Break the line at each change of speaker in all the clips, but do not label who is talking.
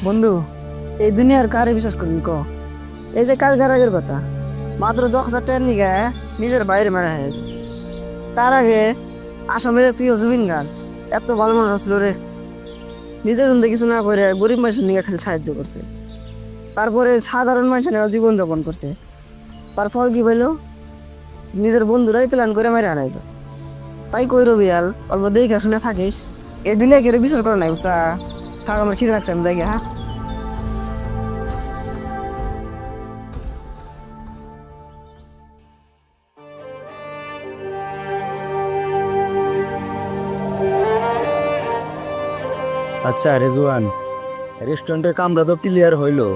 বন্ধু, এই দুনিয়ার কারে বিশ্বাস করবি ক? এই যে কাল আগের কথা, মাত্র 10,000 টাকার নিগে নিজের বাইরে মারা হয়। তার আগে আসামের প্রিয় জুবিন গান এত ভালো মানুষ ছিল রে, নিজের জন্য কিছু না করে গরিব মানুষের নিয়ে খালি সাহায্য করছে। তারপরে সাধারণ মানুষের জীবন যাপন করছে। তার ফল কি পাইলো? নিজের বন্ধুরাই প্ল্যান করে মারে আনাইলো। তাই কই রবিয়াল, অল্প দেখে শুনে থাকিস। এই দুনিয়া কেউ বিশ্বাস করে নাই বুঝছা? থাক, আমার খিদে লাগছে, আমি যাই গে, হ্যাঁ।
আচ্ছা রেজওয়ান, রেস্টুরেন্টের কামরা তো ক্লিয়ার হইলো,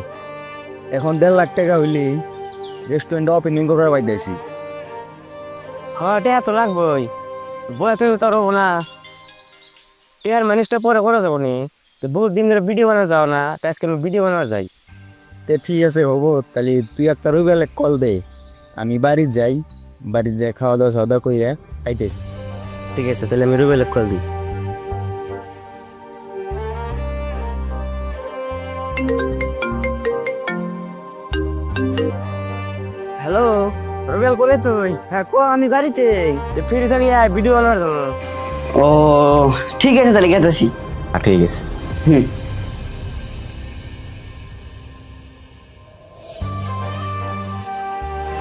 এখন 1.5 লাখ টাকা হইলি রেস্টুরেন্ট ওপেনিং করার পাইতেছি।
হ্যাঁ, টেয়া তো লাগবই, বলেছে তো তার হবো না। টেয়ার ম্যানেজটা পরে করা যাবো নি, তো বহুত দিন ধরে ভিডিও বানানো যাও না, তাই আজকে ভিডিও বানানো যাই।
তে ঠিক আছে, হবো তাহলে তুই একটা রবিবেলে কল দে, আমি বাড়ি যাই, বাড়ি যাই খাওয়া দাওয়া কইরা আইতেছি।
ঠিক আছে, তাহলে আমি রুবেল কল দিই।
হ্যালো রবিয়াল, বলে তুই? হ্যাঁ ক, আমি বাড়িতে।
ফ্রি থাকি ভিডিও বানানোর জন্য।
ও ঠিক আছে, তাহলে গেতেছি।
ঠিক আছে।
হুম।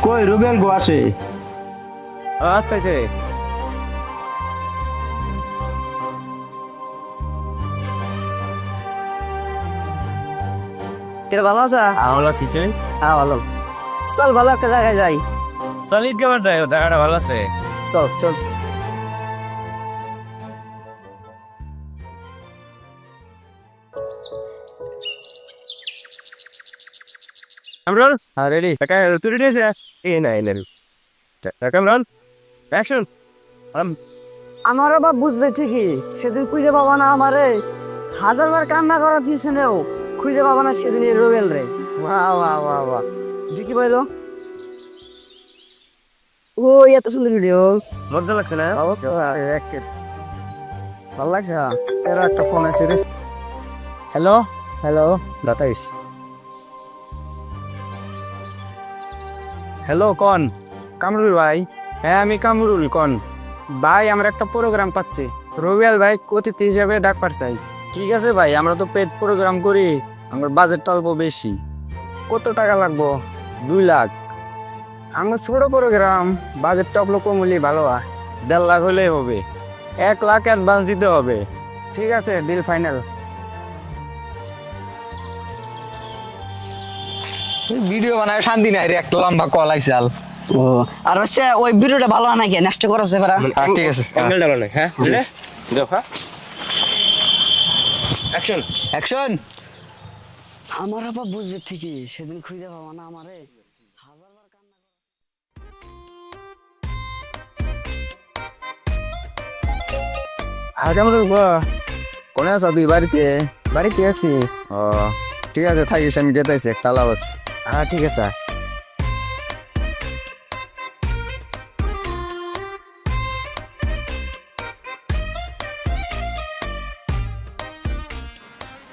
কই রুবেল গো আসে?
আসতেছে।
তোর ভালো আছা?
ভালো আছি, তুই?
হ্যাঁ ভালো। চল ভালো একটা জায়গায় যাই।
চল ঈদ কেমন দেয়, জায়গাটা ভালো আছে।
চল চল।
কামরুল,
হ্যাঁ রেডি।
তুই রেডি আছে? এ না এনে কামরুল, অ্যাকশন।
আমার বাবা বুঝবে ঠিকই, সেদিন খুঁজে পাবা না আমারে। 1000বার কান্না করার পিছনেও খুঁজে পাবা না সেদিন এই রোবেল রে। বাহ বাহ বাহ বাহ, দেখি পাইলো। ও এত সুন্দর ভিডিও,
মজা লাগছে না?
ভালো লাগছে। এর একটা ফোন আছে রে। Hello hello,
বাতাইস। হ্যালো কন?
কামরুল ভাই।
হ্যাঁ আমি কামরুল, কন?
ভাই, আমরা একটা প্রোগ্রাম পাচ্ছি, রবিয়াল ভাই অতিথি হিসাবে ডাকবার চাই।
ঠিক আছে ভাই, আমরা তো পেড প্রোগ্রাম করি, আমার বাজেটটা অল্প বেশি।
কত টাকা লাগবো?
2 লাখ।
আমরা ছোট প্রোগ্রাম, বাজেটটা অল্প কম হলেই ভালো হয়।
1.5 লাখ হলেই হবে, 1 লাখ অ্যাডভান্স দিতে হবে।
ঠিক আছে, ডিল ফাইনাল।
ভিডিও বানায় শান্তি নাই রে, একটা লম্বা কল আইসাল।
ও আর হচ্ছে ওই ভিডিওটা ভালো হয় নাকি, নষ্ট করা যাবে না?
ঠিক আছে,
অ্যাঙ্গেল ডালো না, হ্যাঁ বুঝলে? দেখো, হ্যাঁ অ্যাকশন।
অ্যাকশন।
আমার বাবা বুঝবে ঠিকই, সেদিন খুঁজে পাবা না আমারে। 1000বার কান্না
হ্যাঁ কামরুল,
কোনে আছো তুই? বাড়িতে?
বাড়িতে আছি।
ও ঠিক আছে, থাকিস, আমি যেতেছি, একটা লাভ আছে।
হ্যাঁ ঠিক আছে।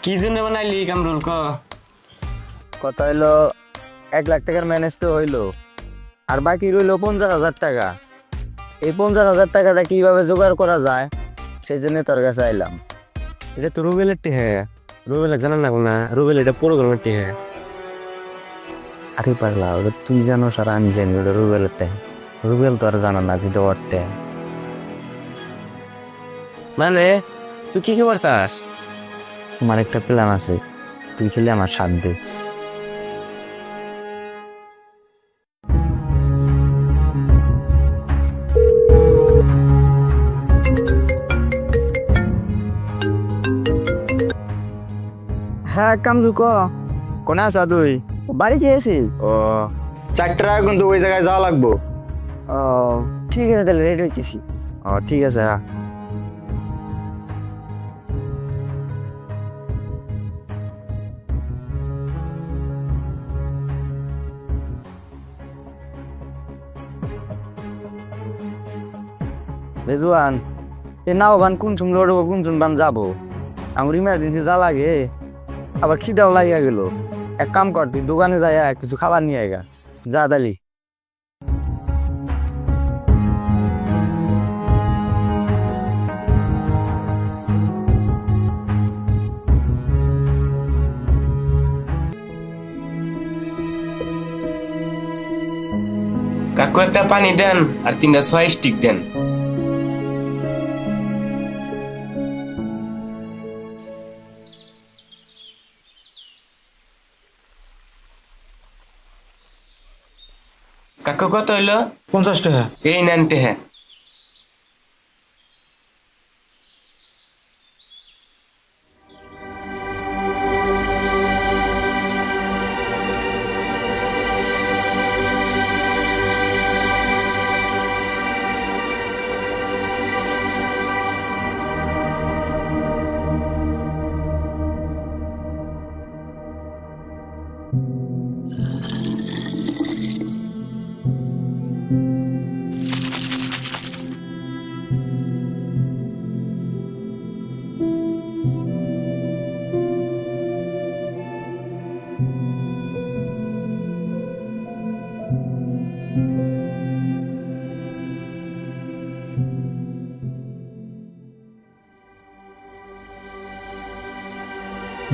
কি জন্য বানাইলি কামরুল ক?
কথা হইলো 1 লাখ টাকার ম্যানেজ তো হইলো, আর বাকি রইলো 50,000 টাকা। এই 50,000 টাকাটা কিভাবে জোগাড় করা যায় সেই জন্য তোর কাছে আইলাম।
এটা তো রুবেলের টেহে, রুবেল জানা না না, রুবেল এটা প্রোগ্রামের টেহে।
আরে পাগলা, ওটা তুই জানো আর আমি জানি ওটা রুবেলের টাকা। রুবেল তো আর জানা না যেটা ওর টাকা।
মানে তুই কি খবর চাস?
আমার একটা প্ল্যান আছে, তুই খেলে আমার সাথ দে।
হ্যাঁ কামরুল ক।
কোনে আছা তুই?
বাড়িতে আছি।
ও 4 টাকা কিন্তু ওই জায়গায় যাওয়া লাগবো।
ও ঠিক আছে, তাহলে রেডি হইতেছি।
ও ঠিক আছে। রেজওয়ান, এ নাও বান কোন চুম লড়বো, কোন চুম বান যাবো? আমার ইমার্জেন্সি যা লাগে আবার খিদাও লাগিয়া গেল। এক কাম কর, তুই দোকানে যাই কিছু খাবার নিয়ে আয়গা। যা দালি।
কাকু একটা পানি দেন আর 3টা সয়া স্টিক দেন। কাকু কত হইলো?
50 টাকা।
এই নেনটে। হ্যাঁ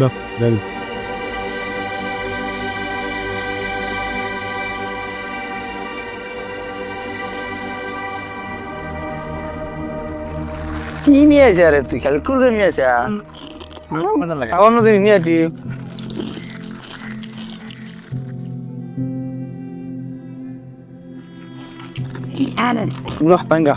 বাহ, দেন।
কি নিয়ে আসে আরে তুই? খালি কুরকুরে নিয়ে আসে। অন্যদিন নিয়ে আসি। বাহ, পাঙ্গা।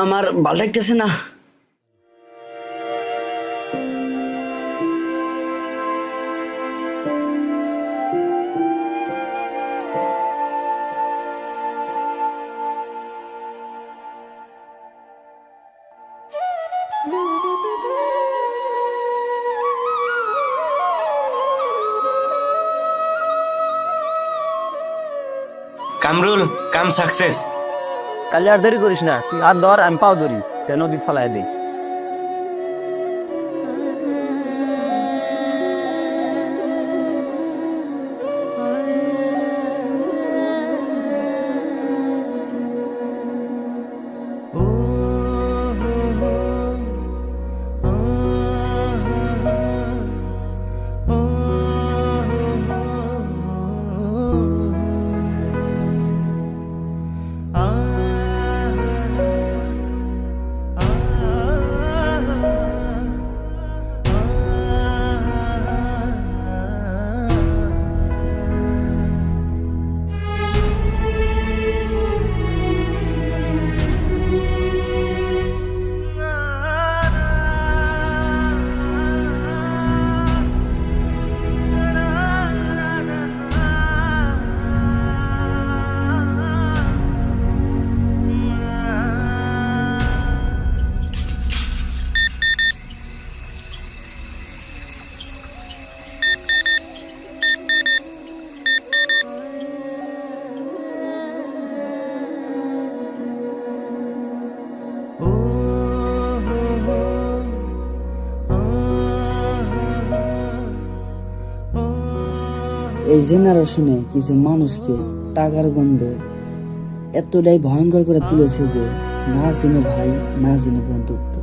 আমার ভাল লাগতেছে না।
কামরুল, কাম সাকসেস।
কালি আর দেরি করিস না, তুই হাত ধর, আমি পাও ধরি, তেন নদীত ফেলাই দিই।
এই জেনারেশনে কিছু মানুষকে টাকার গন্ধ এতটাই ভয়ঙ্কর করে তুলেছে যে না চিনে ভাই, না চিনে বন্ধুত্ব।